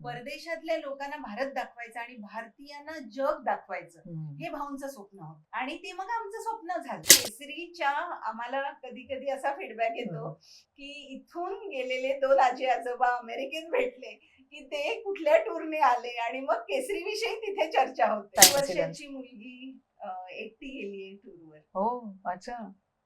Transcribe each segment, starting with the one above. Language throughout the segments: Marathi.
परदेशातल्या लोकांना भारत दाखवायचं आणि भारतीयांना जग दाखवायचं हे भाऊंचं स्वप्न होतं. आणि ते मग आमचं स्वप्न झालं. केसरीच्या आम्हाला कधी कधी असा फीडबॅक येतो की इथून गेलेले 2 आजी आजोबा अमेरिकेत भेटले की ते कुठल्या टूरने आले आणि मग केसरी विषयी तिथे चर्चा होते. 1 वर्षाची मुलगी एकटी गेलीये टूरवर. हो, अच्छा.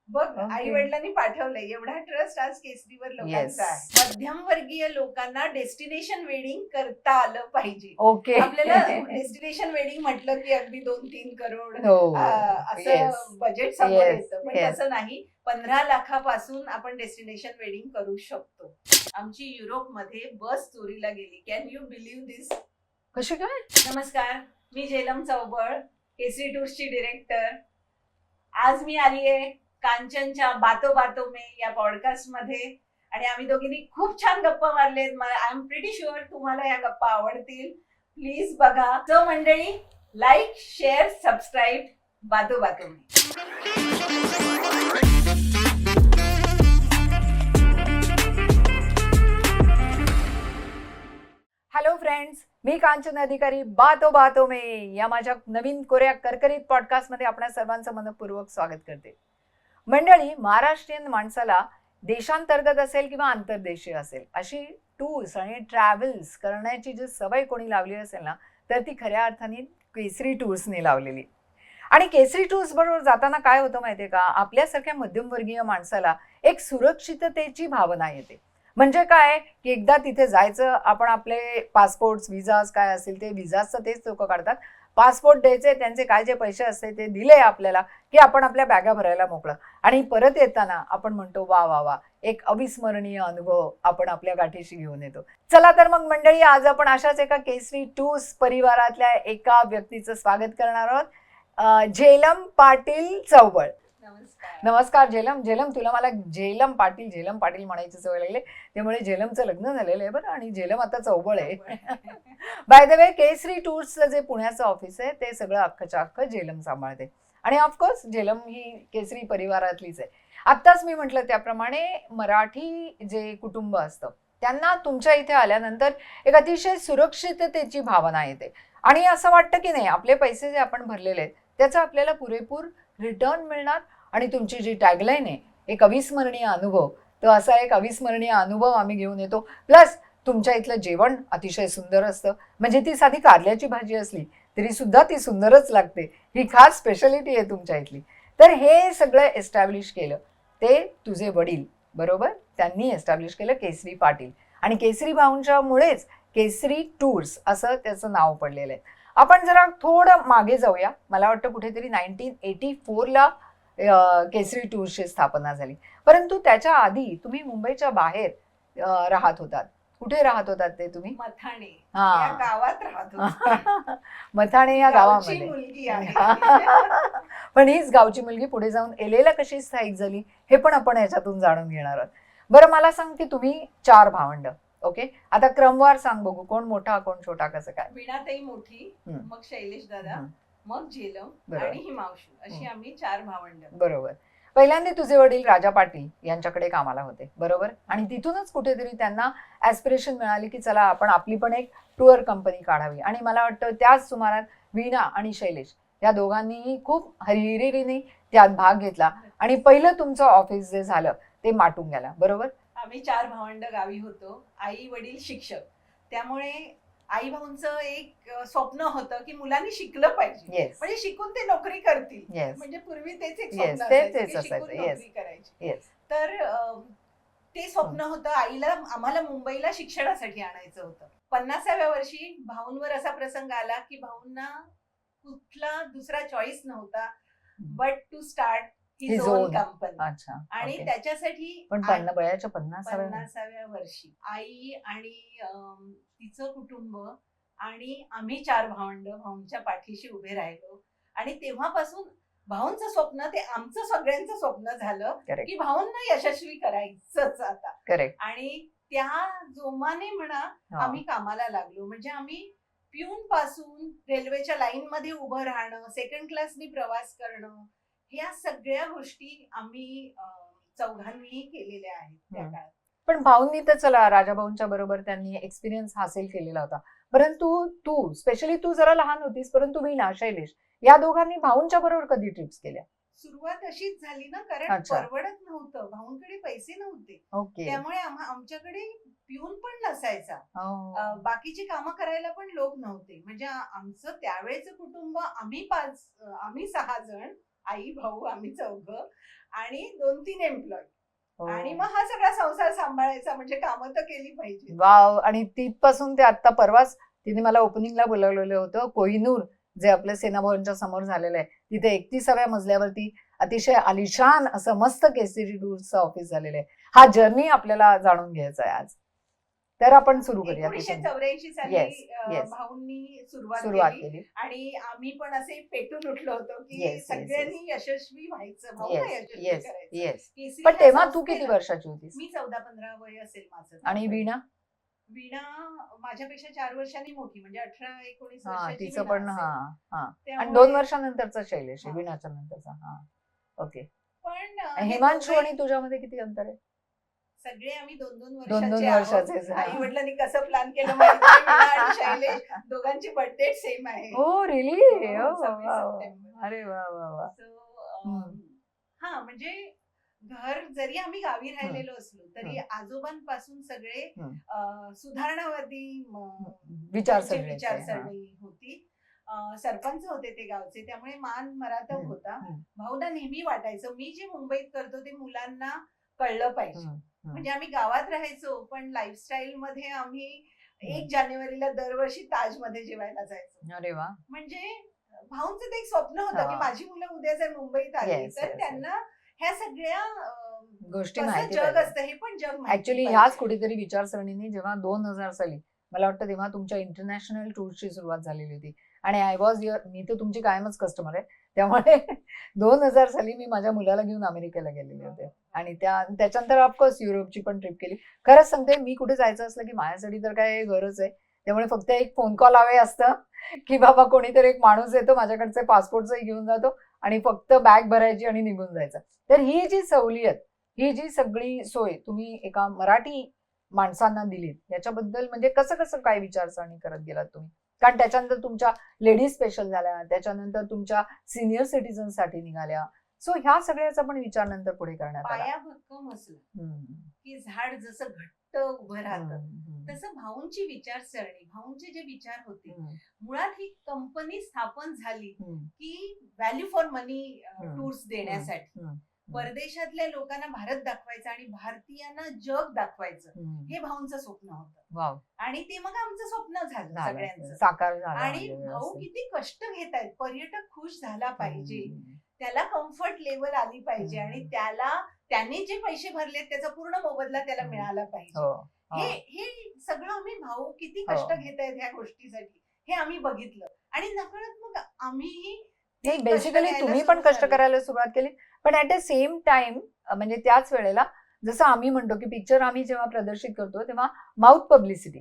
बघ, आई वडिलांनी पाठवलंय. एवढा ट्रस्ट आज केसरीवर लोकांचा आहे. मध्यमवर्गीय लोकांना डेस्टिनेशन वेडिंग करता आलं पाहिजे. आपल्याला डेस्टिनेशन वेडिंग म्हटलं की अगदी 2-3 करोड असं बजेट समोर येतं, पण तसं नाही. 15 लाखापासून आपण डेस्टिनेशन वेडिंग करू शकतो. आमची युरोपमध्ये बस चोरीला गेली. कॅन यू बिलीव्ह दिस? कशी काय? नमस्कार, मी झेलम चौबळ, केसरी टूर्सची डिरेक्टर. आज मी आलीये कांचनच्या बातो बातो में या पॉडकास्ट मध्ये आणि आम्ही दोघींनी खूप छान गप्पा मारलेत. आय एम प्रिटी शुअर तुम्हाला या गप्पा आवडतील. प्लीज बघा. सो मंडळी, लाईक, शेअर, सबस्क्राईब बातो बातो में. हॅलो फ्रेंड्स, मी कांचन अधिकारी बातो बातो में या माझ्या नवीन कोऱ्या करकरीत पॉडकास्ट मध्ये आपल्या सर्वांचं मनपूर्वक स्वागत करते. मंडळी, महाराष्ट्रीयन माणसाला देशांतर्गत असेल किंवा आंतरदेशीय असेल अशी टूर्स आणि ट्रॅव्हल्स करण्याची जी सवय कोणी लावली असेल ना, तर ती खऱ्या अर्थाने केसरी टूर्सने लावलेली. आणि केसरी टूर्स बरोबर जाताना काय होतं माहितीये का, आपल्यासारख्या मध्यमवर्गीय माणसाला एक सुरक्षिततेची भावना येते. म्हणजे काय की एकदा तिथे जायचं, आपण आपले पासपोर्ट विजाज काय असेल ते विजाजचं तेच लोक काढतात. पासपोर्ट द्यायचे, त्यांचे काय जे पैसे असते ते दिले आपल्याला की आपण आपल्या बॅगा भरायला मोकळं. आणि परत येताना आपण म्हणतो वा वा वा, एक अविस्मरणीय अनुभव आपण आपल्या गाठीशी घेऊन येतो. चला तर मग मंडळी, आज आपण अशाच एका केसरी टूर्स परिवारातल्या एका व्यक्तीचं स्वागत करणार आहोत. झेलम पाटील चौबळ. नमस्कार झेलम. झेलम, तुला मला झेलम पाटील म्हणायची सवय लागली, त्यामुळे झेलमचं लग्न झालेलं आहे बरं. आणि झेलम आता चौबळ आहे. बाय द वे, केसरी टूर्सचं जे पुण्याचं ऑफिस आहे ते सगळं अख्खच्या अख्खं झेलम सांभाळते. आणि ऑफकोर्स झेलम ही केसरी परिवारातलीच आहे. आत्ताच मी म्हटलं त्याप्रमाणे मराठी जे कुटुंब असतं त्यांना तुमच्या इथे आल्यानंतर एक अतिशय सुरक्षिततेची भावना येते. आणि असं वाटतं की नाही, आपले पैसे जे आपण भरलेले आहेत त्याचा आपल्याला पुरेपूर रिटर्न मिळणार. आणि तुमची जी टॅगलाईन आहे, एक अविस्मरणीय अनुभव, तर असा एक अविस्मरणीय अनुभव आम्ही घेऊन येतो. प्लस तुमच्या इथलं जेवण अतिशय सुंदर असतं. म्हणजे ती साधी कारल्याची भाजी असली तरी सुद्धा ती सुंदरच लागते. ही खास स्पेशालिटी आहे तुमच्या इथली. तर हे सगळं एस्टॅब्लिश केलं ते तुझे वडील, बरोबर, त्यांनी एस्टॅब्लिश केलं केसरी पाटील. आणि केसरी भाऊंच्या मुळेच केसरी टूर्स असं त्याचं नाव पडलेलं आहे. आपण जरा थोडं मागे जाऊया. मला वाटतं कुठेतरी 1984ला केसरी टूर्सची स्थापना झाली. परंतु त्याच्या आधी तुम्ही मुंबईच्या बाहेर राहत होतात. कुठे राहत होतात ते तुम्ही? मथाणे या गावात राहत होतो. मथाणे या गावामध्ये. पण हीच गावची मुलगी पुढे जाऊन एलेला कशी स्थायिक झाली हे पण आपण याच्यातून जाणून घेणार आहोत. बरं, मला सांग की तुम्ही 4 भावंड. ओके, आता क्रमवार सांग बघू, कोण मोठा कोण छोटा, कसं काय? वीणाताई मोठी, मग शैलेश दादा, मग झेलम आणि हिमांशू, अशी आम्ही 4 भावंड. बरोबर. पहिल्यांदा तुझे वडील राजा पाटील यांच्याकडे कामाला होते, बरोबर. आणि तिथूनच कुठेतरी त्यांना ॲस्पिरेशन मिळाली की चला आपण आपली पण एक टूर कंपनी काढावी. आणि मला वाटतं त्याच सुमारात वीणा आणि शैलेश या दोघांनीही खूप हरिहरीने त्यात भाग घेतला. आणि पहिलं तुमचं ऑफिस जे झालं ते माटुंग्याला, बरोबर. आम्ही 4 भावंड गावी होतो. आई वडील शिक्षक, त्यामुळे आई भाऊंचं एक स्वप्न होतं की मुलांनी शिकलं पाहिजे, म्हणजे शिकून ते नोकरी करतील. म्हणजे पूर्वी तेच एक स्वप्न नोकरी करायची. तर ते स्वप्न होतं. आईला आम्हाला मुंबईला शिक्षणासाठी आणायचं होतं. 50व्या वर्षी भाऊंवर असा प्रसंग आला की भाऊंना कुठला दुसरा चॉईस नव्हता but to start his own company. आणि त्याच्यासाठी पण 50व्या वर्षी आई आणि तिचं कुटुंब आणि आम्ही 4 भावंड भाऊंच्या पाठीशी उभे राहिलो. आणि तेव्हापासून भाऊंचं स्वप्न ते आमचं सगळ्यांचं स्वप्न झालं की भाऊंना यशस्वी करायचंच आता. आणि त्या जोमाने म्हणा आम्ही कामाला लागलो. म्हणजे आम्ही प्यून पासून रेल्वेच्या लाईन मध्ये उभं राहणं, सेकंड क्लासनी प्रवास करणं, ह्या सगळ्या गोष्टी आम्ही चौघांनीही केलेल्या आहेत त्या काळात. पण भाऊंनी तर चला राजाभाऊंच्या बरोबर त्यांनी एक्सपिरियन्स हासिल केलेला होता, परंतु तू स्पेशली तू जरा लहान होतीस, परंतु वीणा, शैलेश या दोघांनी भाऊंच्या बरोबर कधी ट्रिप्स केल्या? सुरुवात अशीच झाली ना, कारण अच्छा. परवडत नव्हतं, भाऊंकडे पैसे नव्हते, ओके. त्यामुळे आमच्याकडे पिऊन पण नसायचा, हो. बाकीची कामं करायला पण लोक नव्हते. म्हणजे आमचं त्यावेळेचं कुटुंब आम्ही 6 जण, आई भाऊ आम्ही 4 आणि 2-3 एम्प्लॉय, आणि मग हा सगळा संसार सांभाळायचा, म्हणजे कामं तर केली पाहिजे. वाव. आणि तिथपासून ते आता परवाच तिने मला ओपनिंगला बोलवलेलं होतं, कोहिनूर जे आपल्या सेना भवनच्या समोर झालेलं आहे, तिथे 31व्या मजल्यावरती अतिशय आलिशान असं मस्त केसरी टूर्सचं ऑफिस झालेलं आहे. हा जर्नी आपल्याला जाणून घ्यायचा आहे आज, तर आपण सुरू करूया. 1984 साली Yes, yes. भाऊंनी सुरुवात केली आणि आम्ही पण असे पेटून उठलो होतो की Yes, yes, सगळ्यांनी यशस्वी व्हायचं, भाऊला यशस्वी करायचं. येस. पण तेव्हा तू किती वर्षाची होतीस? मी 14-15 वय असेल माझं. आणि वीणा? वीणा माझ्यापेक्षा 4 वर्षांनी मोठी, म्हणजे 18-19 हा, वर्षाची तिचं वीणा पण. असेल. हा. आणि त्यामुळे 2 वर्षानंतरचा शैलेश आहे, हा. वीणाच्या नंतरचा. हा, ओके. पण हिमांशू आणि तुझ्यामध्ये किती अंतर आहे? सगळे आम्ही 2-2 2-2 वर्षाचे. आई वडिलांनी कसं प्लान केलं माहिती आहे, वीणा आणि शैलेश दोघांची बर्थडे सेम आहे. ओ रिली? 26 सप्टेंबर. अरे वा वा वा. हा, म्हणजे घर जरी आम्ही गावी राहिलेलो असलो तरी आजोबांपासून सगळे सुधारणावादी विचारसरणी होती. सरपंच होते ते गावचे, त्यामुळे मान मराठा होता. भाऊला नेहमी वाटायचं मी जे मुंबईत करतो ते मुलांना कळलं पाहिजे. म्हणजे आम्ही गावात राहायचो, पण लाईफस्टाईल मध्ये आम्ही 1 जानेवारीला दरवर्षी ताजमध्ये जेवायला जायचो. अरे वा. म्हणजे भाऊंचं ते एक स्वप्न होतं की माझी मुलं उद्या जर मुंबईत आली तर त्यांना ह्या सगळ्या गोष्टी कसं माहिती जग असतं हे पण जग माहिती ऍक्च्युली पाहिजे. ह्याच कुठेतरी विचारसरणीने जेव्हा 2000 साली मला वाटतं तेव्हा तुमच्या इंटरनॅशनल टूरची सुरुवात झालेली होती, आणि आय वॉज मी तर तुमची कायमच कस्टमर आहे, त्यामुळे 2000 साली मी माझ्या मुलाला घेऊन अमेरिकेला गेलेले होते, आणि त्याच्यानंतर ऑफकोर्स युरोपची पण ट्रिप केली. खरंच सांगते, मी कुठे जायचं असलं की माझ्यासाठी तर काय गरज आहे, त्यामुळे फक्त एक फोन कॉल हवे असतं की बाबा कोणीतरी एक माणूस येतो, माझ्याकडचे पासपोर्टचंही घेऊन जातो आणि फक्त बॅग भरायची आणि निघून जायचं. तर ही जी सवलियत, ही जी सगळी सोय तुम्ही एका मराठी माणसांना दिलीत, याच्याबद्दल म्हणजे कसं कसं काय विचारसरणी करत गेलात तुम्ही? कारण त्याच्यानंतर तुमच्या लेडीज स्पेशल झाल्या, त्याच्यानंतर तुमच्या सिनियर सिटीजन साठी निघाल्या, सो ह्या सगळ्याचा पण विचार नंतर पुढे करण्यात आला. पाया भक्कम असलं की झाड जसं घट्ट उभं राहतं, तसं भाऊंची विचारसरणी, भाऊंचे जे विचार होते, मुळात ही कंपनी स्थापन झाली की व्हॅल्यू फॉर मनी टूर्स देण्यासाठी. परदेशातल्या लोकांना भारत दाखवायचं आणि भारतीयांना जग दाखवायचं, हे भाऊंचं स्वप्न होतं. आणि ते मग आमचं स्वप्न झालं सगळ्यांचं, साकार झालं. आणि भाऊ किती कष्ट घेतायत, पर्यटक खुश झाला पाहिजे, त्याला कम्फर्ट लेवल आली पाहिजे, आणि त्याने जे पैसे भरलेत त्याचा पूर्ण मोबदला त्याला मिळाला पाहिजे. हे सगळं आम्ही भाऊ किती कष्ट घेतायत ह्या गोष्टीसाठी हे आम्ही बघितलं, आणि नकळत मग आम्ही बेसिकली तुम्ही पण कष्ट करायला सुरुवात केली. पण ऍट द सेम टाइम म्हणजे त्याच वेळेला जसं आम्ही म्हणतो की पिक्चर आम्ही जेव्हा प्रदर्शित करतो तेव्हा माउथ पब्लिसिटी,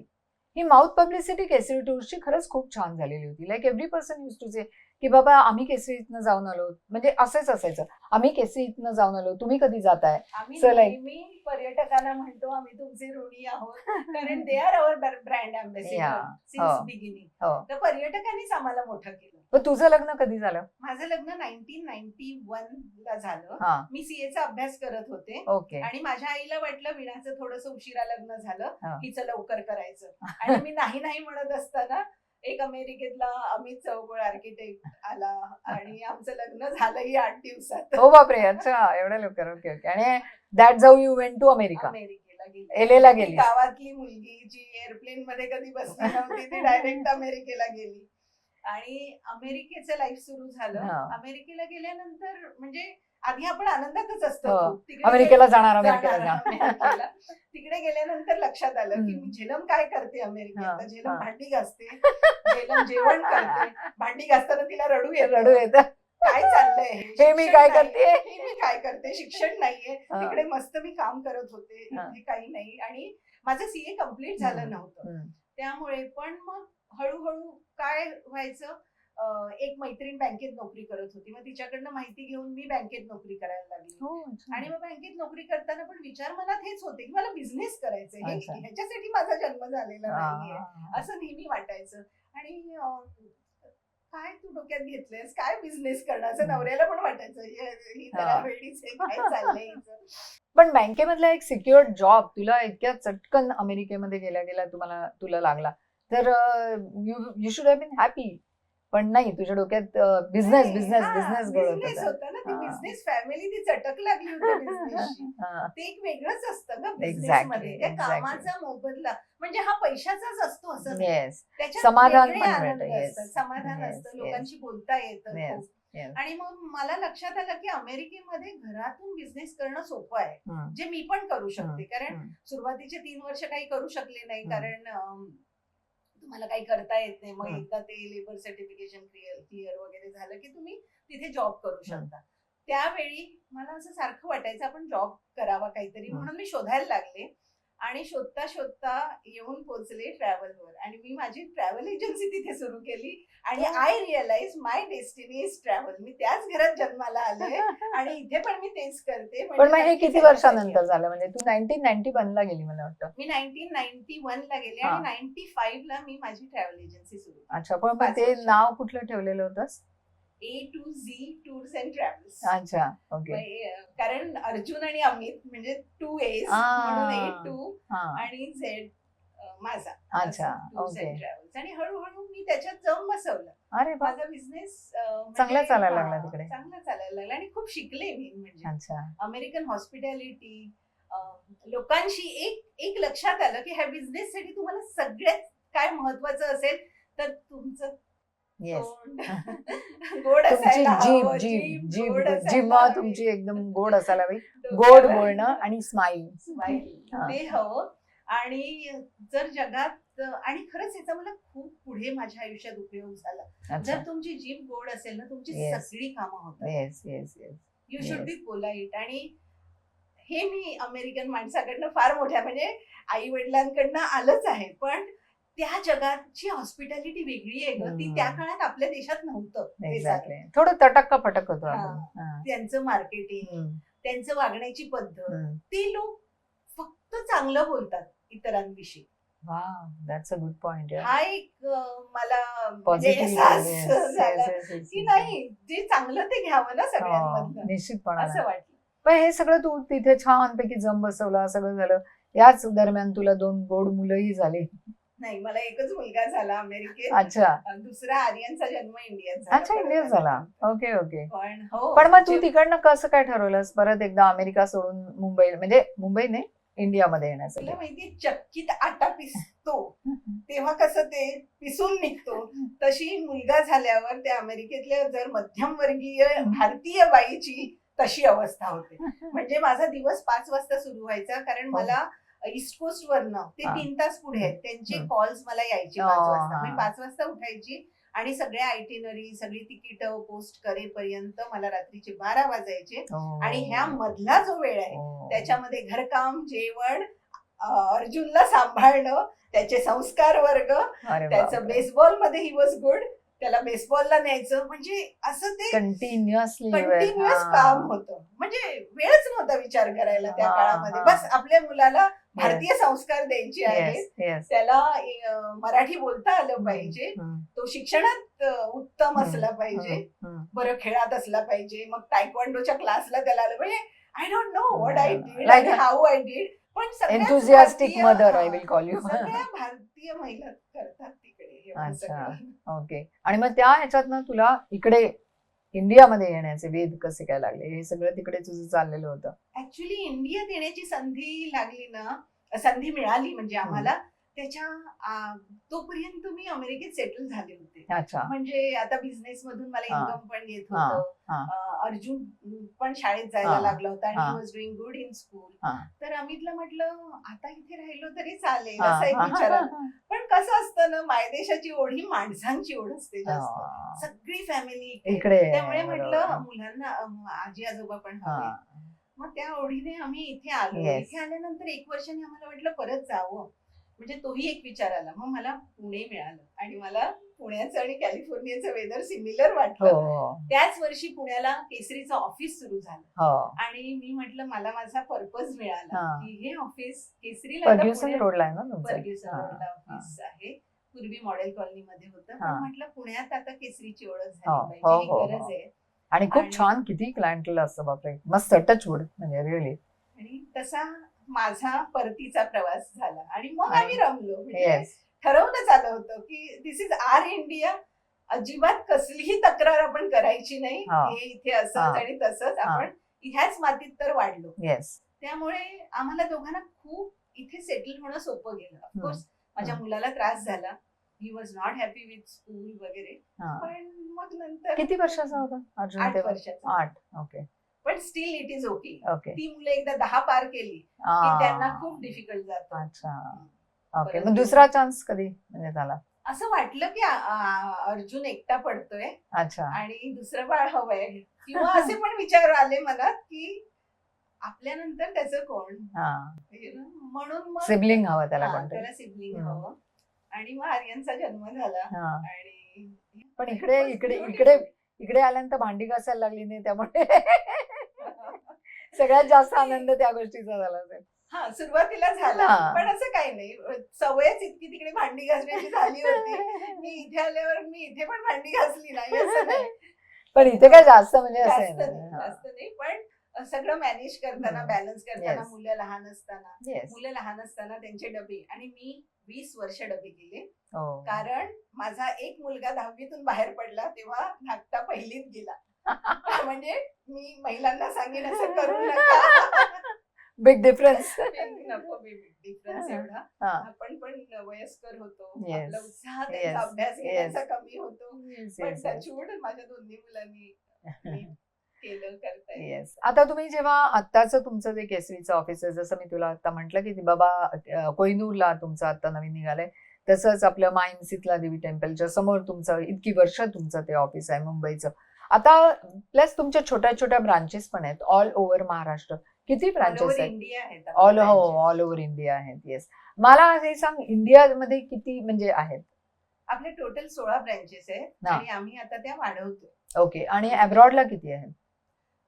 ही माउथ पब्लिसिटी केसरी टूर्सची खरंच खूप छान झालेली होती. Like every person use to say की बाबा आम्ही केसरी इथनं जाऊन आलो, म्हणजे असंच असायचं, आम्ही केसरी इथनं जाऊन आलो, तुम्ही कधी जाताय. आम्ही पर्यटकांना म्हणतो आम्ही तुमचे ऋणी आहोत, कारण they are our brand ambassador since beginning. तर पर्यटकांनीच आम्हाला मोठं केलं. पण तुझं लग्न कधी झालं? माझं लग्न 1991 ला झालं. मी सीएचा अभ्यास करत होते, आणि माझ्या आईला वाटलं वीणाचं थोडंसं उशिरा लग्न झालं, हिचं लवकर करायचं, आणि मी नाही म्हणत असताना एक अमेरिकेतला अमित चौगुळे आर्किटेक्ट आला, आणि आमचं लग्न झालंही 8 दिवसात. हो बापरे, अच्छा, एवढ्या लवकर. Okay okay. आणि that's how you went to America. एलेला गेली. गावातली मुलगी जी एअरप्लेन मध्ये कधी बसली नव्हती ती डायरेक्ट अमेरिकेला गेली, आणि अमेरिकेचं लाईफ सुरू झालं. अमेरिकेला गेल्यानंतर म्हणजे आधी आपण आनंदातच असतो, अमेरिकेला जाणार. तिकडे गेल्यानंतर लक्षात आलं की मी झेलम काय करते अमेरिकेत. झेलम भांडी घासते, झेलम जेवण करते, भांडी घासताना तिला रडू येतं, काय चाललंय हे, मी काय करते, शिक्षण नाहीये. तिकडे मस्त मी काम करत होते, इथे काही नाही, आणि माझं सीए कम्प्लीट झालं नव्हतं. त्यामुळे पण मग हळूहळू काय व्हायचं, एक मैत्रीण बँकेत नोकरी करत होती, मग तिच्याकडनं माहिती घेऊन मी बँकेत नोकरी करायला लागली. आणि मग बँकेत नोकरी करताना पण विचार मनात हेच होते की मला बिझनेस करायचंय, ह्याच्यासाठी माझा जन्म झालेला नाहीये असं नेहमी वाटायचं. आणि काय तू डोक्यात घेतलंयस, काय बिझनेस करणार असं नवऱ्याला पण वाटायचं, ही जरा वेळीच आहे, काय चाललंय हिचं. पण बँकेमधला एक सिक्युअर्ड जॉब तुला इतक्या चटकन अमेरिकेमध्ये गेल्या तुला लागला तर you should have been happy. पण नाही, तुझ्या डोक्यात बिझनेस बिझनेस बिझनेस बिझनेस होता ना, ती बिझनेस फॅमिली, ती चटक लागली होती बिझनेसची. ते एक वेगळंच असतं ना बिझनेस मध्ये, त्या कामाचा मोबदला म्हणजे हा पैशाचाच असतो असं नाही, त्याच्यात समाधान वेगळे पण आनंद मिळतं. असतात, समाधान असतं, लोकांशी बोलता येतं. आणि मग मला लक्षात आलं की अमेरिकेमध्ये घरातून बिझनेस करणं सोपं आहे, जे मी पण करू शकते. कारण सुरुवातीचे 3 वर्ष काही करू शकले नाही, कारण तुम्हाला काही करता येत नाही. मग एकदा ते लेबर सर्टिफिकेशन क्लिअर वगैरे झालं की तुम्ही तिथे जॉब करू शकता. त्यावेळी मला असं सारखं वाटायचं आपण जॉब करावा काहीतरी, म्हणून मी शोधायला लागले. आणि शोधता शोधता येऊन पोहोचले ट्रॅव्हलवर, आणि मी माझी ट्रॅव्हल एजन्सी तिथे सुरू केली. आणि I realise my destiny is travel. मी त्याच घरात जन्माला आले आणि इथे पण मी तेच करते. पण हे किती वर्षानंतर झालं? म्हणजे तू 1991 ला गेली मला वाटतं. मी 1991 ला गेले आणि 95 ला मी माझी ट्रॅव्हल एजन्सी सुरू केली. अच्छा, पण ते नाव कुठलं ठेवलेलं होतंस? A to Z tours and travels. अच्छा, ओके. कारण अर्जुन आणि अमित म्हणजे 2 A's म्हणून A2 आणि Z माझा. अच्छा, टूर्स अँड ट्रॅव्हल्स. आणि हळूहळू मी त्याच्यात जाऊन बसवलं. अरे माझा बिझनेस चांगला चालायला लागला तिकडे. चांगला चालायला लागला आणि खूप शिकले मी. म्हणजे अच्छा, अमेरिकन हॉस्पिटॅलिटी, लोकांशी एक लक्षात आलं की ह्या बिझनेस साठी तुम्हाला सगळ्यात काय महत्वाचं असेल तर तुमचं गोड असायला हवं, जीभ तुमची एकदम गोड असायला हवी, गोड बोलणं आणि स्माईल ते हवं. आणि जर जगात, आणि खरंच याचा मला खूप पुढे माझ्या आयुष्यात उपयोग झाला, जर तुमची जीभ गोड असेल ना तुमची सगळी कामं होतात. You should be polite. आणि हे मी अमेरिकन माणसाकडनं फार मोठ्या, म्हणजे आई वडिलांकडनं आलंच आहे, पण त्या जगाची हॉस्पिटॅलिटी वेगळी आहे ग, ती त्या काळात आपल्या देशात नव्हतं. थोडं तटक्का फटक होतं. त्यांचं मार्केटिंग, त्यांचं वागण्याची पद्धत, ते लोक फक्त चांगलं बोलतात इतरांविषयी. That's a good point. हा एक मला झाला की नाही, जे चांगलं ते घ्यावं ना सगळ्यांमधलं, निश्चितपणे असं वाटलं. पण हे सगळं तू तिथे छानपैकी जम बसवला, सगळं झालं. याच दरम्यान तुला 2 गोड मुलंही झाली. नाही, मला एकच मुलगा झाला अमेरिकेत. अच्छा, दुसरा आर्यनचा जन्म इंडियात झाला. अच्छा, इंडियात झाला. Okay okay. पण मग तू तिकडनं कसं काय ठरवलंस परत एकदा अमेरिका सोडून मुंबई, म्हणजे मुंबई नाही इंडियामध्ये येण्यासाठी? तुला माहितीये, चक्कीत आटा पिसतो तेव्हा कसं ते पिसून निघतो, तशी मुलगा झाल्यावर त्या अमेरिकेतल्या जर मध्यमवर्गीय भारतीय बाईची तशी अवस्था होते. म्हणजे माझा दिवस 5 वाजता सुरू व्हायचा, कारण मला ईस्ट कोस्ट वरनं ते 3 तास पुढे आहेत, त्यांचे कॉल्स मला यायचे 5 वाजता. मी 5 वाजता उठायची आणि सगळ्या आयटिनरी, सगळी तिकीटं पोस्ट करेपर्यंत मला रात्रीचे 12 वाजायचे. आणि ह्या मधला जो वेळ आहे त्याच्यामध्ये घरकाम, जेवण, अर्जुनला सांभाळणं, त्याचे संस्कार वर्ग, त्याचं बेसबॉल मध्ये ही वॉज गुड, त्याला बेसबॉलला न्यायचं, म्हणजे असं ते कंटिन्युअस काम होतं. म्हणजे वेळच नव्हता विचार करायला त्या काळामध्ये. बस आपल्या मुलाला भारतीय संस्कार द्यायचे आहेत, त्याला मराठी बोलता आलं पाहिजे, तो शिक्षणात उत्तम असला पाहिजे, बरं खेळात असला पाहिजे, मग तायक्वांडोच्या क्लासला त्याला आलं पाहिजे. I don't know what I did आणि हाऊ आय डिड, पण enthusiastic mother I will call you. सगळ्या भारतीय महिला करतात तिकडे. अच्छा, ओके. आणि मग त्या ह्याच्यातनं तुला इकडे इंडियामध्ये येण्याचे वेध कसे काय लागले? हे सगळं तिकडे तुझं चाललेलं होतं. ऍक्च्युली इंडियात येण्याची संधी मिळाली म्हणजे आम्हाला, त्याच्या तोपर्यंत मी अमेरिकेत सेटल झाले होते. अच्छा, म्हणजे आता बिझनेस मधून मला इन्कम पण येत होतं. अर्जुन पण शाळेत जायला लागला होता आणि he was doing good in school. तर अमितला म्हटलं आता इथे राहिलो तरी चालेल, असा एक विचार आला. पण कसं असतं ना, मायदेशाची ओढ ही माणसांची ओढ असते जास्त, सगळी फॅमिली इकडे. त्यामुळे म्हटलं मुलांना आजी आजोबा पण हवे. मग त्या ओढीने आम्ही इथे आलो. इथे आल्यानंतर 1 वर्षाने आम्हाला वाटलं परत जावं, म्हणजे तोही एक विचार आला. मग मला पुणे मिळालं आणि मला पुण्याचं आणि कॅलिफोर्नियाचं वेदर सिमिलर हो वाटलं. हो त्याच वर्षी पुण्याला केसरीचं ऑफिस सुरू झालं हो आणि मी म्हटलं मला माझा पर्पज मिळाला हा. की हे ऑफिस केसरीला आता फर्ग्युसन पुण्यात- रोडला आहे ना तुमचं? फर्ग्युसन हा, रोडला हा. ऑफिस आहे. पूर्वी मॉडेल कॉलनी मध्ये होतं हा. पण म्हटलं पुण्यात आता केसरीची ओळख हो, झाली हो, पाहिजे ही हो, गरज हो. आहे. आणि खूप आणि- छान किती क्लायंटला असतं बापरे, मस्त टचवूड म्हणजे रिअली. आणि तसा माझा परतीचा प्रवास झाला आणि मग आणि- आम्ही रमलो. म्हणजे येस ठरवूनच आलं होतं की दिस इज आर इंडिया. अजिबात कसलीही तक्रार आपण करायची नाही. हा. हे इथे असंच हा. आणि तसंच. आपण ह्याच मातीत तर वाढलो. येस त्यामुळे आम्हाला दोघांना खूप इथे सेटल होणं सोपं गेलं. ऑफकोर्स माझ्या मुलाला त्रास झाला. He was not happy with school वगैरे. पण मग नंतर किती वर्षाचा होता अर्जुन 8 तेव्हा? वर्षाचा. 8. ओके पण still it is okay. Okay. ती मुलं एकदा 10 पार केली की त्यांना खूप डिफिकल्ट जातं. अच्छा ओके. परत मग दुसरा चान्स कधी म्हणजे झाला? असं वाटलं की अर्जुन एकटा पडतोय अच्छा आणि दुसरं बाळ हवंय किंवा असे पण विचार आले मनात की आपल्यानंतर त्याचं कोण. हा. म्हणून मग सिबलिंग हवं त्याला हा, कोणतरी. त्याला सिबलिंग हम्म. हवं आणि मग आर्यनचा जन्म झाला. हा. आणि पण इकडे आल्यानंतर भांडी घासायला लागली नाही त्यामुळे सगळ्यात जास्त आनंद त्या गोष्टीचा झाला असेल. हा सुरुवातीला झाला हा. पण असं काही नाही. सवयच इतकी तिकडे भांडी घासण्याची झाली होती. मी इथे आल्यावर मी इथे पण भांडी घासली नाही असं नाही. पण इथे काय जास्त म्हणजे असं आहे जास्त ना. नाही हा. जास्त नाही पण सगळं मॅनेज करताना हम्म. बॅलन्स करताना Yes. मुलं लहान असताना Yes. मुलं लहान असताना त्यांचे डबे आणि मी 20 वर्ष डबे केले. हो. कारण माझा एक मुलगा 10वीतून बाहेर पडला तेव्हा धाकटा पहिलीत गेला. म्हणजे मी महिलांना सांगेन असं करू नका. Big difference. नको डिफरन्स एवढा. हा. आपण पण वयस्कर होतो. Yes. आपला उत्साह Yes. त्यांचा अभ्यास Yes. घेण्याचा कमी होतो. Yes, पण yes, yes. त्याचूड माझ्या दोन्ही मुलांनी केलं करताय. येस. आता तुम्ही जेव्हा आत्ताचं तुमचं जे केसरीचं ऑफिस आहे, जसं मी तुला आता म्हटलं की बाबा कोहिनूरला तुमचं आता नवीन निघालंय, तसंच आपलं माइन्सितला देवी टेम्पलच्या समोर तुमचं इतकी वर्ष तुमचं ते ऑफिस आहे मुंबईचं. आता प्लस तुमच्या छोट्या छोट्या ब्रांचेस पण आहेत ऑल ओव्हर महाराष्ट्र. किती ब्रांचेस आहेत? इंडिया आहेत ऑल ओव्हर इंडिया आहेत. येस. मला हे सांग, इंडियामध्ये किती म्हणजे आहेत? आपले टोटल 16 ब्रँचेस आहेत हा. आणि आम्ही आता त्या वाढवतो. ओके. आणि अब्रॉडला किती आहेत?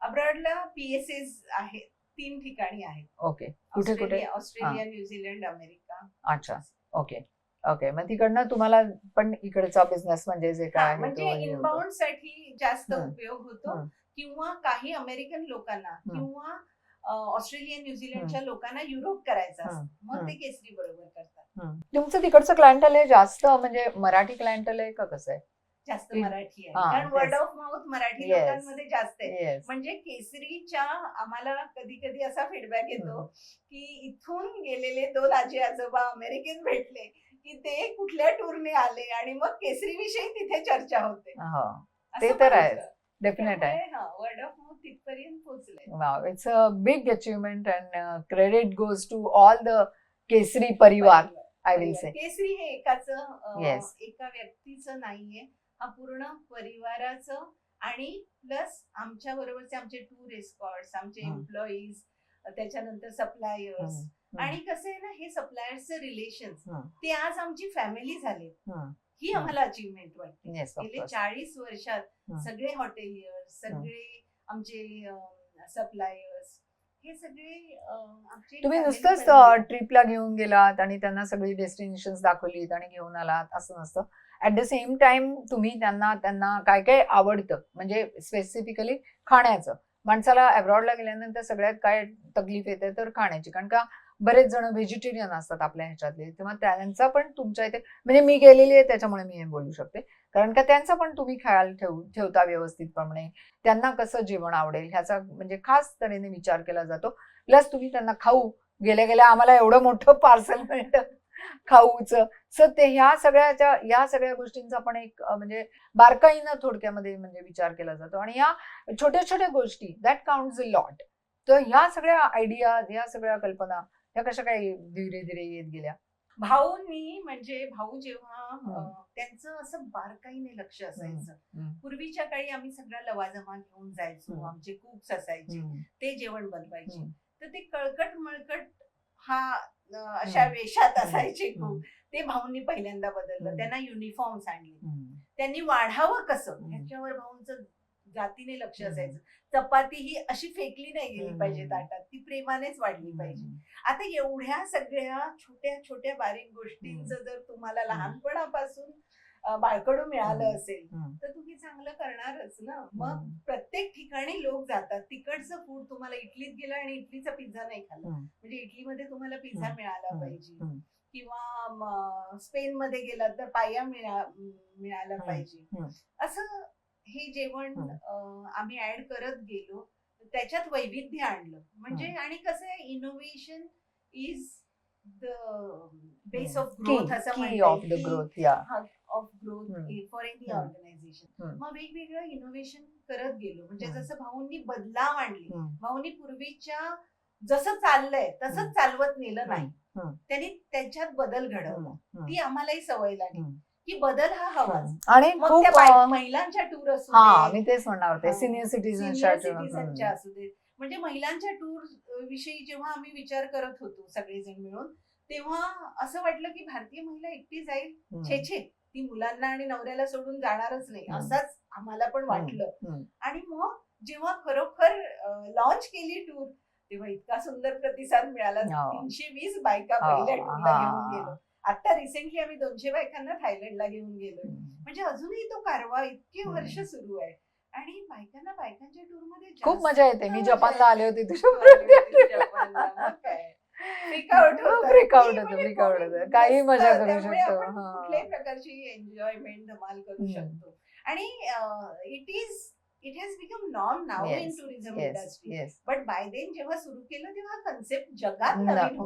अब्रॉडला पीएसएस आहेत 3 ठिकाणी आहेत. ओके. कुठे कुठे? Australia, New Zealand, America. अच्छा. Okay okay. मग तिकडनं तुम्हाला पण इकडचा बिझनेस म्हणजे जे काय आहे म्हणजे तो हे होतो. इनबाउंड साठी जास्त हम्म. उपयोग होतो हम्म. किंवा काही अमेरिकन लोकांना किंवा ऑस्ट्रेलिया, न्यूझीलंडच्या लोकांना युरोप करायचं असतं. मग ते केसरी बरोबर करतात. तुमचं तिकडचं क्लायंटल आहे जास्त म्हणजे मराठी क्लायंटल आहे का कसं आहे? जास्त मराठी आहे हा, कारण तेच. Word of mouth Marathi Yes. लोकांमध्ये जास्त आहे. येस. म्हणजे केसरीच्या आम्हाला कधी कधी असा फीडबॅक येतो की इथून गेलेले 2 आजी आजोबा अमेरिकेत भेटले की ते कुठल्या टूरने आले आणि मग केसरी विषयी तिथे चर्चा होते. ते असं तर पण आहेच. होतं. डेफिनेट आहे. त्यामुळे वर्ड ऑफ माउथ तिथपर्यंत पोहोचले. Wow, it's a big achievement and credit goes to all the Kesari parivar. I will say. केसरी हे एकाच Yes. एका व्यक्तीचं नाहीये. हा पूर्ण परिवाराचं आणि प्लस आमच्या बरोबरचे आमचे टूर एस्कॉर्ट्स, आमचे एम्प्लॉईज, त्याच्यानंतर सप्लायर्स आणि कसं आहे ना हे सप्लायर्सचे रिलेशन्स ते आज आमची फॅमिली झाले. ही आम्हाला अचीवमेंट वाटते. येस ऑफ गेले कोर्स. 40 वर्षात सगळे हॉटेलियर्स, सगळे आमचे सप्लायर्स हे सगळे आमचे तुम्ही family नुसतंच बनले. ट्रिपला घेऊन गेलात आणि त्यांना सगळी डेस्टिनेशन दाखवलीत आणि घेऊन आलात असं नसतं. ऍट द सेम टाइम तुम्ही त्यांना काय काय आवडतं म्हणजे स्पेसिफिकली खाण्याचं. माणसाला अब्रॉडला गेल्यानंतर सगळ्यात काय तकलीफ येते तर खाण्याची, कारण का बरेच जण व्हेजिटेरियन असतात आपल्या ह्याच्यातले, तेव्हा त्यांचा पण तुमच्या इथे म्हणजे मी गेलेली आहे त्याच्यामुळे मी हे बोलू शकते, कारण का त्यांचा पण तुम्ही ख्याल ठेवता व्यवस्थितपणे. त्यांना कसं जेवण आवडेल ह्याचा म्हणजे खास तऱ्हेने विचार केला जातो. प्लस तुम्ही त्यांना खाऊ गेल्या आम्हाला एवढं मोठं पार्सल मिळतं खाऊचं. सो ते ह्या सगळ्या गोष्टींचा पण एक म्हणजे बारकाईनं थोडक्यामध्ये म्हणजे विचार केला जातो आणि ह्या छोट्या छोट्या गोष्टी दॅट काउंट्स अ लॉट. तर ह्या सगळ्या आयडिया, ह्या सगळ्या कल्पना ह्या कशा काही धीरे धीरे येत गेल्या? भाऊंनी म्हणजे भाऊ जेव्हा त्यांचं असं बारकाईने लक्ष असायचं. पूर्वीच्या काळी आम्ही सगळा लवाजमा घेऊन जायचो. आमचे कुक्स असायचे, ते जेवण बनवायचे. तर ते कळकट मळकट हा अशा वेशात असायचे खूप. ते भाऊंनी पहिल्यांदा बदललं. त्यांना युनिफॉर्म्स आणले. त्यांनी वाढावं कसं ह्याच्यावर भाऊंचं जातीने लक्ष असायचं. चपाती ही अशी फेकली नाही गेली पाहिजे ताटात, ती प्रेमानेच वाढली पाहिजे. आता एवढ्या सगळ्या छोट्या छोट्या बारीक गोष्टींचं जर तुम्हाला लहानपणापासून बाळकडू मिळालं असेल तर तुम्ही चांगलं करणारच ना. मग प्रत्येक ठिकाणी लोक जातात. तिकडचं फूड तुम्हाला इटलीत गेलं आणि इटलीचा पिझ्झा नाही खाल्ला, म्हणजे इटलीमध्ये तुम्हाला पिझ्झा मिळाला पाहिजे, किंवा स्पेन मध्ये गेलात तर पाया मिळाला पाहिजे. असं हे जेवण आम्ही ऍड करत गेलो, त्याच्यात वैविध्य आणलं. म्हणजे आणि कसं आहे, innovation is the base of growth असं म्हणतात, of growth for any organisation. मग वेगवेगळं इनोव्हेशन करत गेलो. म्हणजे जसं भाऊंनी बदलाव आणले, भाऊंनी पूर्वीच्या जसं चाललंय तसंच चालवत नेलं नाही, त्यांनी त्याच्यात बदल घडवला. ती आम्हालाही सवय लागली की बदल हा हवाच. आणि खूप महिलांच्या टूर असू दे, मी तेच म्हणणार होते, सिनियर सिटीजनच्या असू दे. म्हणजे महिलांच्या टूर विषयी जेव्हा आम्ही विचार करत होतो सगळेजण मिळून, तेव्हा असं वाटलं की भारतीय महिला एकटी जाईल, छे ती मुलांना आणि नवऱ्याला सोडून जाणारच नाही, असंच आम्हाला पण वाटलं. आणि मग जेव्हा खरोखर लॉन्च केली टूर, तेव्हा इतका सुंदर प्रतिसाद मिळाला. 320 बायका पहिल्या टूरला घेऊन गेलो. आता रिसेंटली आम्ही 200 बायकांना थायलंडला घेऊन गेलो. म्हणजे अजूनही तो कारवा इतके वर्ष सुरू आहे आणि बायकांना बायकांच्या टूर मध्ये खूप मजा येते. मी जपानला आले होते फ्रिकआउट होतं, काही मजा करू शकतो, कुठल्याही प्रकारची एन्जॉयमेंट धमाल करू शकतो. आणि it has become norm now in tourism industry. But by then जेव्हा सुरू केलं तेव्हा कन्सेप्ट जगात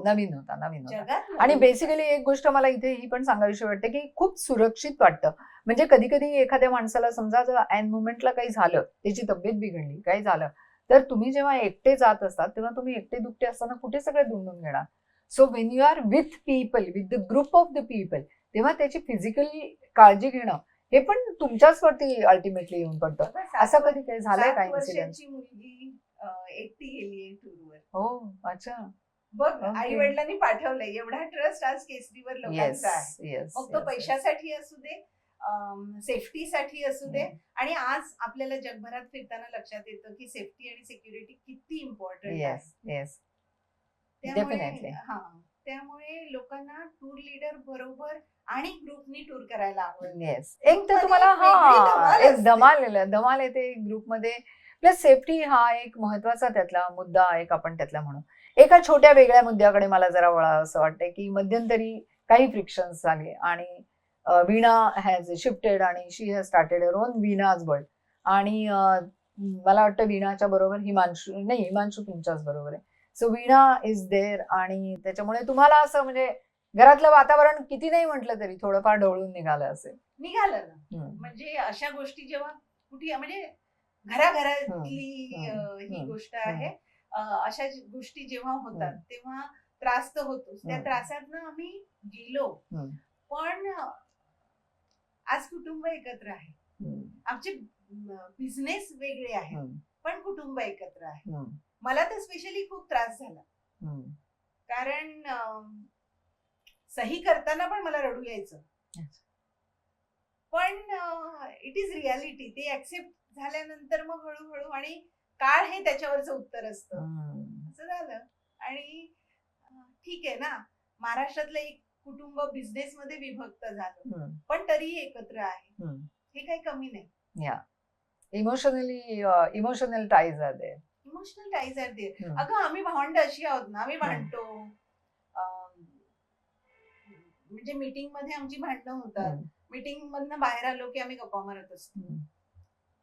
नवीन होता. आणि बेसिकली एक गोष्ट मला इथे ही पण सांगावीशी वाटते की खूप सुरक्षित वाटतं. म्हणजे कधी कधी एखाद्या माणसाला समजा जर ऐन मोमेंटला काही झालं, त्याची तब्येत बिघडली, काही झालं, तर तुम्ही जेव्हा एकटे जात असतात तेव्हा तुम्ही एकटे दुकटे असताना कुठे सगळे दुंडून घेणार. So when you are with people, with the group of the people, तेव्हा त्याची फिजिकली काळजी घेणं हे पण तुमच्याच वरती अल्टिमेटली येऊन पडतं. असं कधी काही झालंय का इन्सिडेंट? मुलगी एकटी गेली टूरवर. हो, अच्छा. बघ, आई वडिलांनी पाठवलंय. एवढा ट्रस्ट आज केसरीवर लोकांचा आहे. मग तो पैशासाठी असू दे, सेफ्टीसाठी असू दे. आणि आज आपल्याला जगभरात फिरताना लक्षात येतं की सेफ्टी आणि सिक्युरिटी किती इम्पॉर्टंट आहे. त्यामुळे लोकांना टूर लीडर बरोबर आणि ग्रुपनी टूर करायला आवडतं. एक तर तुम्हाला एक धमाल येते ग्रुपमध्ये. प्लस सेफ्टी हा एक महत्वाचा त्यातला मुद्दा एक आपण त्यातला म्हणू. एका छोट्या वेगळ्या मुद्द्याकडे मला जरा वळा असं वाटतंय की मध्यंतरी काही फ्रिक्शन्स झाले आणि वीणा हॅज शिफ्टेड आणि she has started her own Veena's world. आणि मला वाटतं वीणाच्या बरोबर हिमांशू तुमच्याच बरोबर आहे. So Veena is there. आणि त्याच्यामुळे तुम्हाला असं म्हणजे घरातलं वातावरण किती नाही म्हटलं तरी थोडंफार ढवळून निघालं ना. म्हणजे अशा गोष्टी जेव्हा कुठे, म्हणजे घराघरातली ही गोष्ट आहे. अशा गोष्टी जेव्हा होतात तेव्हा त्रास तर होतोच. त्या त्रासातनं आम्ही गेलो, पण आज कुटुंब एकत्र आहे. आमचे बिझनेस वेगळे आहेत पण कुटुंब एकत्र आहे. मला तर स्पेशली खूप त्रास झाला, कारण सही करताना पण मला रडू यायचं. पण इट इज रियालिटी. ते ऍक्सेप्ट झाल्यानंतर मग हळूहळू, आणि काळ हे त्याच्यावरचं उत्तर असतं, असं झालं. आणि ठीक आहे ना, महाराष्ट्रातलं एक कुटुंब बिझनेस मध्ये विभक्त झालं पण तरीही एकत्र आहे, हे काही कमी नाही. Emotional ties are there. अगं आम्ही भावंड अशी आहोत ना, आम्ही भांडतो. म्हणजे मीटिंग मध्ये आमची भांडणं होतात. मीटिंग मधनं बाहेर आलो की आम्ही गप्पा मारत असतो.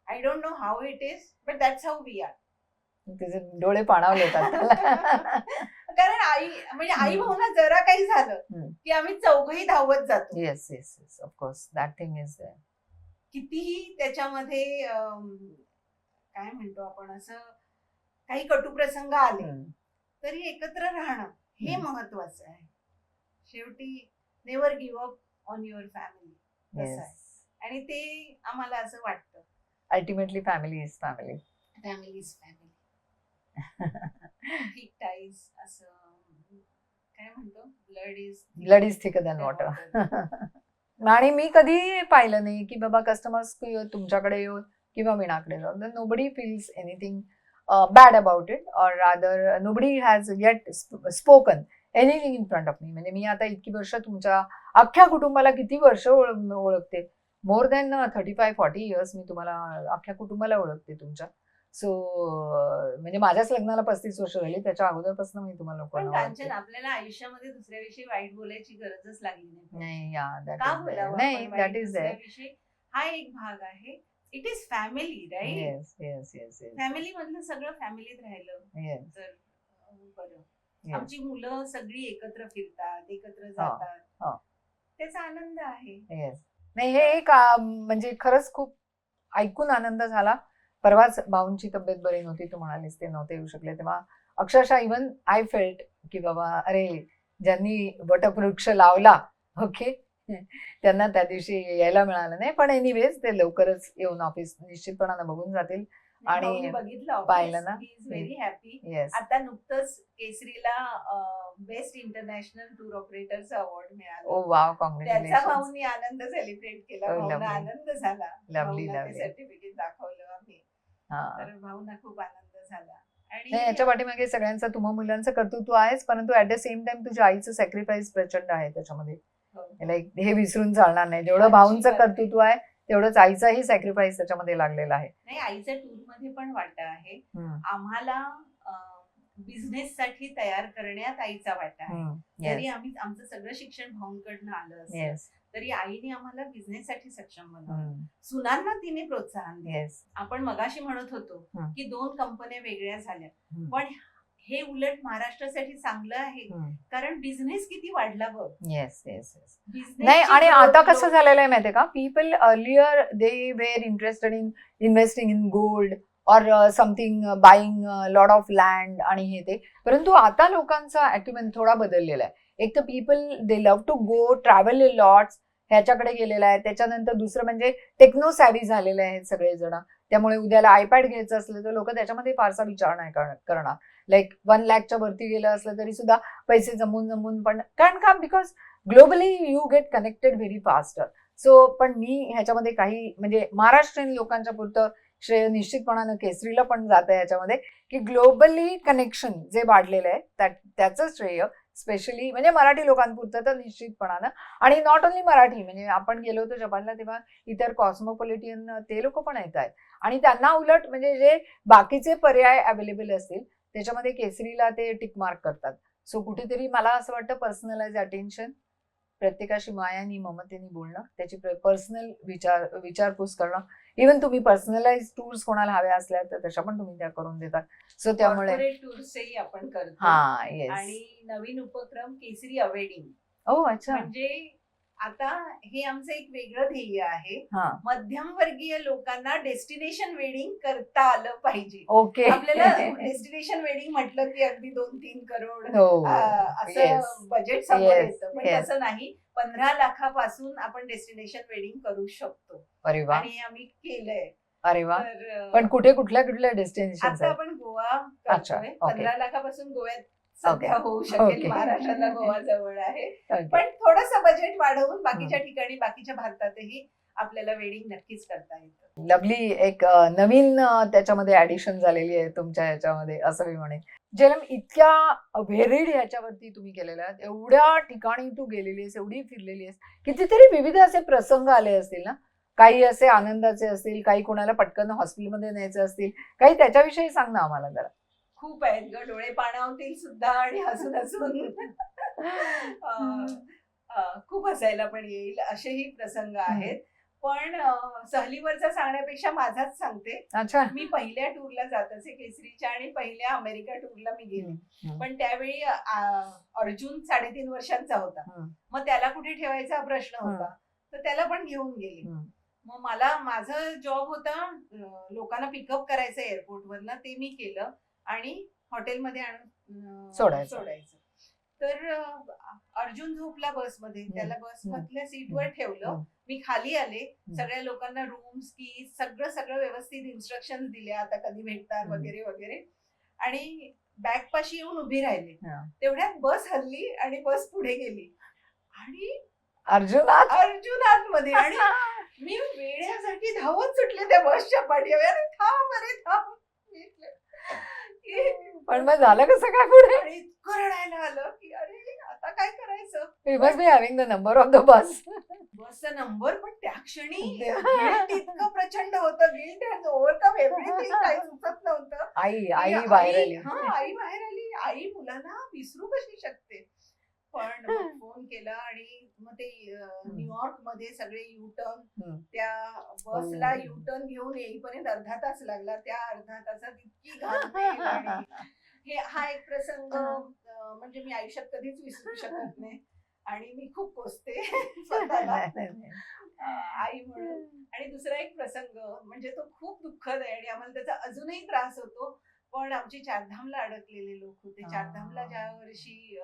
I don't know how it is, but that's how we are. तिचे डोळे पाणावले येतात. कारण आई भाऊना जरा काही झालं की आम्ही चौघही धावत जातो. Yes yes yes, of course that thing is there. कितीही त्याच्यामध्ये काय म्हणतो आपण, असं काही कटुप्रसंग आले तरी एकत्र राहणं हे महत्वाचं आहे. शेवटी never give up on your family, असं आहे. आणि ते आम्हाला असं वाटतं. Ultimately family is family. Family is family. ठीक टाईज असं काय म्हणतो, blood is thicker than water. आणि मी कधी पाहिलं नाही की बाबा कस्टमर्स तुमच्याकडे येऊन किंवा मीनाकडे जाऊन nobody feels anything bad about it, or rather nobody has eight spoken anything in front of me. म्हणजे मी आता इतकी वर्ष तुमच्या अख्ख्या कुटुंबाला किती वर्ष ओळखते, मोर दॅन 35-40 इयर्स मी तुम्हाला अख्ख्या कुटुंबाला ओळखते तुमच्या. सो म्हणजे माझ्याच लग्नाला 35 वर्ष झाली, त्याच्या अगोदरपासून मी तुम्हाला लोकांना कांचन आपल्याला आयुष्यामध्ये दुसऱ्याविषयी वाईट बोलायची गरजच लागली नाही. नाही, दॅट इज हा एक भाग आहे. It is family, right. Yes yes yes family मधलं सगळं फॅमिलीत राहिलं तर बरं. आमची मुलं सगळी एकत्र फिरतात, एकत्र जातात, त्याचा आनंद आहे. येस. नाही हे एक म्हणजे खरंच खूप ऐकून आनंद झाला. परवाच भाऊंची तब्येत बरी नव्हती, तू म्हणालीस ते नव्हते येऊ शकले, तेव्हा अक्षरशः इव्हन आय फेल्ट की बाबा अरे ज्यांनी वटवृक्ष लावला ओके त्यांना त्या दिवशी यायला मिळालं नाही. पण एनिवेज ते लवकरच येऊन ऑफिस निश्चितपणानं बघून जातील. आणि बघितलं पाहिलं ना, व्हेरी हॅपी. येस. आता नुकतंच केसरीला बेस्ट इंटरनॅशनल टूर ऑपरेटरचा अवॉर्ड मिळाला. ओ वाव, त्याचा कॉंग्रॅच्युलेशन्स. भाऊनी आनंद सेलिब्रेट केला. भाऊना आनंद झाला. Lovely lovely. सर्टिफिकेट दाखवलं आम्ही, तर भाऊना खूप आनंद झाला. आणि याच्या पाठीमागे सगळ्यांचं तुम्हा मुलांचं कर्तृत्व आहेच, परंतु ऍट द सेम टाइम तुझ्या आईचं सॅक्रिफाईस प्रचंड आहे त्याच्यामध्ये. लाईक हे विसरून चालणार नाही. जेवढं भाऊंचं कर्तृत्व आहे तेवढंच आईचाही सॅक्रिफाईस त्याच्यामध्ये लागलेला आहे. नाही, आईच्या टूर मध्ये पण वाटा आहे. आम्हाला बिझनेस साठी तयार करण्यात आईचा वाटा आहे. जरी आम्ही आमचं सगळं शिक्षण भाऊंकडनं आलं असेल तरी आईने आम्हाला बिझनेस साठी सक्षम बनवलं. सुनांना तिने प्रोत्साहन दिलं. आपण मगाशी म्हणत होतो की 2 कंपन्या वेगळ्या झाल्या, पण हे उलट महाराष्ट्रासाठी चांगलं आहे, कारण बिझनेस किती वाढला बघ. Yes yes yes. नाही, आणि आता कसं झालेलं आहे माहितीये का, people earlier they were interested in investing in gold or something, buying lot of land आणि हे ते, परंतु आता लोकांचा ॲक्युमेंट थोडा बदललेला आहे. एक तर people they love to go travel lots ह्याच्याकडे गेलेला आहे. त्याच्यानंतर दुसरं म्हणजे टेक्नो सॅव्ही झालेले आहेत सगळेजण, त्यामुळे उद्याला आयपॅड घ्यायचं असलं तर लोक त्याच्यामध्ये फारसा विचार नाही करणार. लाईक 1 लाखच्या वरती गेलं असलं तरी सुद्धा पैसे जमून पण, कारण का, because globally you get connected very faster. So पण मी ह्याच्यामध्ये काही म्हणजे महाराष्ट्रीयन लोकांच्या पुरतं श्रेय निश्चितपणानं केसरीला पण जात आहे याच्यामध्ये, की ग्लोबली कनेक्शन जे वाढलेलं आहे त्याचं श्रेय स्पेशली म्हणजे मराठी लोकांपुरतं तर निश्चितपणानं. आणि नॉट ओन्ली मराठी, म्हणजे आपण गेलो होतो जपानला तेव्हा इतर कॉस्मोपॉलिटियन ते लोक पण येत आहेत, आणि त्यांना उलट म्हणजे जे बाकीचे पर्याय अवेलेबल असतील त्याच्यामध्ये केसरीला ते टिक मार्क करतात. सो कुठेतरी मला असं वाटतं पर्सनलाइज अटेन्शन, प्रत्येकाशी मायानी ममतेनी बोलणं, त्याची पर्सनल विचारपूस करणं. इव्हन तुम्ही पर्सनलाइज टूर्स कोणाला हव्या असल्या तर तशा पण तुम्ही त्या करून देतात. सो त्यामुळे टूर्सही आपण करतो. हा येस. आणि नवीन उपक्रम केसरी अवेडिंग. ओ अच्छा. म्हणजे आता हे आमचं एक वेगळं ध्येय आहे. मध्यमवर्गीय लोकांना डेस्टिनेशन वेडिंग करता आलं पाहिजे. ओके. आपल्याला डेस्टिनेशन वेडिंग म्हटलं की अगदी 2-3 करोड असं बजेट समोर येतं, पण तसं नाही. 15 लाखापासून आपण डेस्टिनेशन वेडिंग करू शकतो. अरे वा. आणि आम्ही केलंय. अरे वा. पण कुठल्या डेस्टिनेशन? आता आपण गोवा करतोय. 15 लाखापासून गोव्यात सध्या होऊ शकेल. महाराष्ट्राला गोवा जवळ आहे, पण थोडंसं बजेट वाढवून बाकीच्या ठिकाणी, बाकीच्या भारतातही आपल्याला वेडिंग नक्कीच करता येतं. लवली. एक नवीन त्याच्यामध्ये ऍडिशन झालेली आहे तुमच्या ह्याच्यामध्ये असं मी म्हणेन. जेलम, इतक्या व्हेरिड ह्याच्यावरती तुम्ही केलेल्या आहेत, एवढ्या ठिकाणी तू गेलेली आहेस, एवढी फिरलेली आहेस, कितीतरी विविध असे प्रसंग आले असतील ना, काही असे आनंदाचे असतील, काही कोणाला पटकन हॉस्पिटलमध्ये न्यायचे असतील, काही त्याच्याविषयी सांग ना आम्हाला जरा. खूप आहेत ग, डोळे पाणावतील सुद्धा आणि हसून खूप हसायला पण येईल असेही प्रसंग आहेत. पण सहलीवरचा सांगण्यापेक्षा माझाच सांगते. अच्छा. मी पहिल्या टूरला जात असे केसरीच्या, आणि पहिल्या अमेरिका टूरला मी गेली. पण त्यावेळी अर्जुन 3.5 वर्षांचा होता. मग त्याला कुठे ठेवायचा प्रश्न होता, तर त्याला पण घेऊन गेली. मग मला माझं जॉब होता लोकांना पिकअप करायचं एअरपोर्टवरनं, ते मी केलं आणि हॉटेलमध्ये आणून सोडायचं. तर अर्जुन झोपला बसमध्ये, त्याला बस मधल्या सीटवर ठेवलं. मी खाली आले, सगळ्या लोकांना रूम्स की सगळं व्यवस्थित इन्स्ट्रक्शन दिल्या, आता कधी भेटतात वगैरे वगैरे. आणि बॅग पाशी येऊन उभी राहिले. हा. तेवढ्यात बस हल्ली आणि बस पुढे गेली आणि अर्जुनात मध्ये आणि मी वेड्यासारखी धावत सुटले त्या बसच्या पाठीवर. अरे थांब, अरे थांब. पण मग झालं कसं काय पुढे? आणि इतकं रडायला आलं की अरे आता काय करायचं. We must be having the number of the bus. बसचा नंबर, पण त्या क्षणी guilt इतकं प्रचंड होतं. Guilt has overcome everything. काही सुचत नव्हतं. आई बाहेर आली. आई बाहेर आली. आई मुलांना विसरू कशी शकते. पण फोन केला आणि मग ते न्यूयॉर्क मध्ये सगळे युटर्न, त्या बसला युटर्न घेऊन येईपर्यंत अर्धा तास लागला. त्या अर्धा तासात इतकी घाण. हा एक प्रसंग म्हणजे मी आयुष्यात कधीच विसरू शकत नाही आणि मी खूप कोसते स्वतःला आई म्हणून. आणि दुसरा एक प्रसंग म्हणजे तो खूप दुःखद आहे आणि आम्हाला त्याचा अजूनही त्रास होतो. पण आमचे चारधामला अडकलेले लोक होते. चारधामला ज्या वर्षी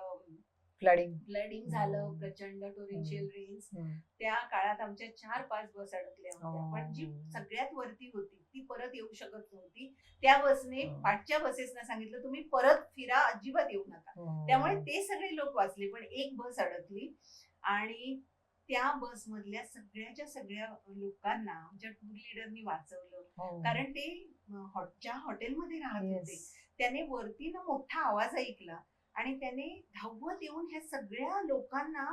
फ्लडिंग झालं, प्रचंड टोरेन्शियल रेन्स, त्या काळात आमच्या 4-5 बस अडकल्या होत्या. पण जी सगळ्यात वरती होती ती परत येऊ शकत नव्हती. त्या बसने पाठच्या बसेसना सांगितलं तुम्ही परत फिरा, अजिबात येऊ नका. त्यामुळे ते सगळे लोक वाचले. पण एक बस अडकली आणि त्या बस मधल्या सगळ्या लोकांना आमच्या टूर लिडरनी वाचवलं. कारण ते ज्या हॉटेलमध्ये राहत होते त्याने वरती ना मोठा आवाज ऐकला आणि त्याने धावत येऊन ह्या सगळ्या लोकांना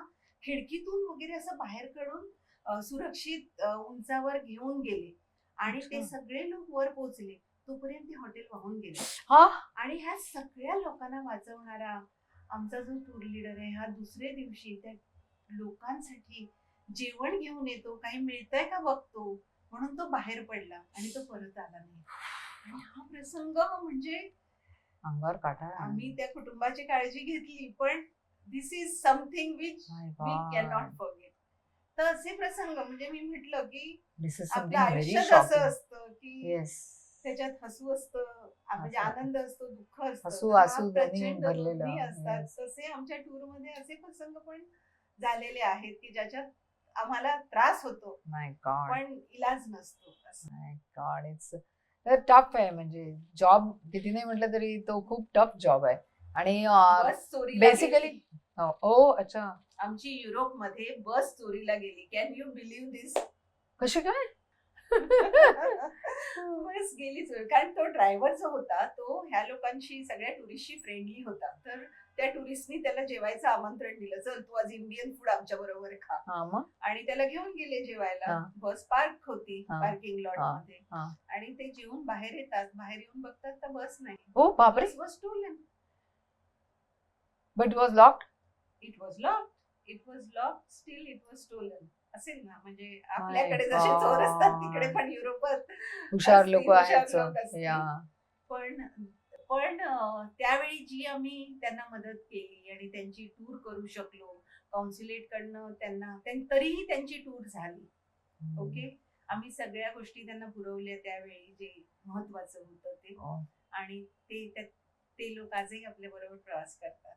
खिडकीतून वगैरे असं बाहेर काढून सुरक्षित उंचावर घेऊन गेले आणि ते सगळे लोक वर पोहोचले. तोपर्यंत ते हॉटेल वाहून गेले. आणि ह्या सगळ्या लोकांना वाचवणारा आमचा जो टूर लिडर आहे हा दुसऱ्या दिवशी त्या लोकांसाठी जेवण घेऊन येतो, काही मिळतंय का बघतो म्हणून तो बाहेर पडला आणि तो परत आला नाही. आणि हा प्रसंग म्हणजे अंगावर काटा. आम्ही त्या कुटुंबाची काळजी घेतली, पण this is something which we can not forget. तर असे प्रसंग म्हणजे मी म्हटलं की आपलं आयुष्यात असं असतं की त्याच्यात हसू असतं, म्हणजे आनंद असतो, दुःख असतं, प्रचंड दोन्ही असतात. तसे आमच्या टूर मध्ये असे प्रसंग पण झालेले आहेत की ज्याच्यात आम्हाला त्रास होतो पण इलाज नसतो. टफ आहे. म्हणजे जॉब किती नाही म्हटलं तरी तो खूप टफ जॉब आहे. आणि बेसिकली अच्छा, आमची युरोप मध्ये बस चोरीला गेली. कॅन यू बिलीव्ह दिस? कशी काय? बस गेली चोरी. कारण तो ड्रायव्हर जो होता तो ह्या लोकांशी सगळ्या टुरिस्टशी फ्रेंडली होता. तर त्या टुरिस्टनी त्याला जेवायचं आमंत्रण दिलं, चल तू आज इंडियन फूड आमच्या बरोबर खा. आणि त्याला घेऊन गेले जेवायला. बस पार्क होती पार्किंग लॉट मध्ये आणि ते जेवून बाहेर येतात. बाहेर येऊन बघतात तर बस नाही. Bus was stolen. But was locked. It was locked still it was stolen. असेल ना, म्हणजे आपल्याकडे जसे चोर असतात तिकडे पण युरोपात हुशार लोक आहेत. पण त्यावेळी जी आम्ही त्यांना मदत केली आणि त्यांची टूर करू शकलो कौन्सिलेट कडनं त्यांना, तरीही त्यांची टूर झाली. ओके, आम्ही सगळ्या गोष्टी त्यांना पुरवल्या त्यावेळी जे महत्वाचं होतं ते. आणि ते लोक आजही आपल्या बरोबर प्रवास करतात.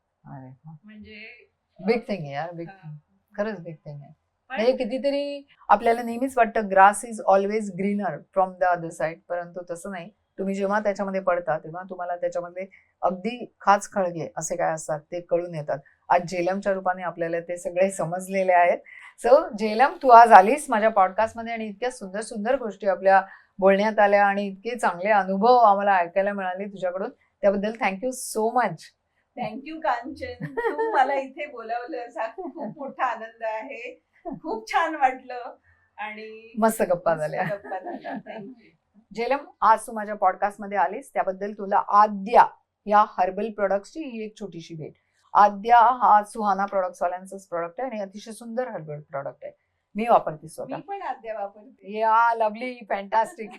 म्हणजे बिग थिंग आहे यार, बिग थिंग, खरंच बिग थिंग आहे. म्हणजे कितीतरी आपल्याला नेहमीच वाटतं grass is always greener from the other side, परंतु तसं नाही. तुम्ही जेव्हा त्याच्यामध्ये पडता तेव्हा तुम्हाला त्याच्यामध्ये अगदी खाच खळगे असे काय असतात ते कळून येतात. आज झेलमच्या रूपाने आपल्याला ते सगळे समजलेले आहेत. सो झेलम, तू आज आलीस माझ्या पॉडकास्टमध्ये आणि इतक्या सुंदर सुंदर गोष्टी आपल्या बोलण्यात आल्या आणि इतके चांगले अनुभव आम्हाला ऐकायला मिळाले तुझ्याकडून. त्याबद्दल thank you so much. Thank you Kanchan, तू मला इथे बोलावलं, खूप मोठा आनंद आहे. खूप छान वाटलं आणि मस्त गप्पा झाल्या. झेलम, आज तू माझ्या पॉडकास्ट मध्ये आलीस त्याबद्दल तुला आद्या या हर्बल प्रोडक्ट्सची ही एक छोटीशी भेट. आद्या हा सुहाना प्रोडक्ट्स वाल्यांचाच प्रोडक्ट आहे आणि अतिशय सुंदर हर्बल प्रोडक्ट आहे. मी वापरते स्वतः. मी पण आद्या वापरते. या लवली, फॅन्टास्टिक.